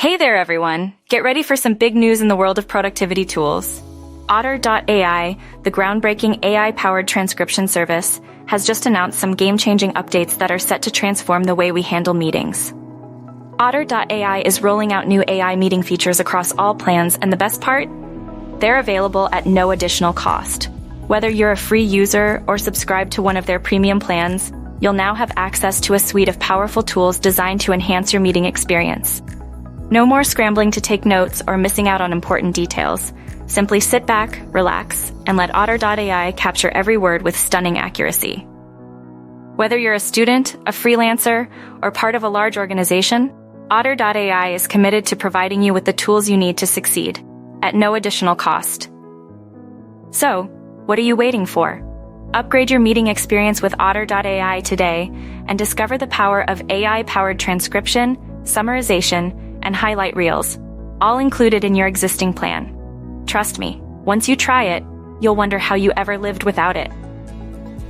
Hey there, everyone! Get ready for some big news in the world of productivity tools. Otter.ai, the groundbreaking AI-powered transcription service, has just announced some game-changing updates that are set to transform the way we handle meetings. Otter.ai is rolling out new AI meeting features across all plans, and the best part? They're available at no additional cost. Whether you're a free user or subscribe to one of their premium plans, you'll now have access to a suite of powerful tools designed to enhance your meeting experience. No more scrambling to take notes or missing out on important details. Simply sit back, relax, and let Otter.ai capture every word with stunning accuracy. Whether you're a student, a freelancer, or part of a large organization, Otter.ai is committed to providing you with the tools you need to succeed, at no additional cost. So, what are you waiting for? Upgrade your meeting experience with Otter.ai today and discover the power of AI-powered transcription, summarization, and highlight reels, all included in your existing plan. Trust me, once you try it, you'll wonder how you ever lived without it.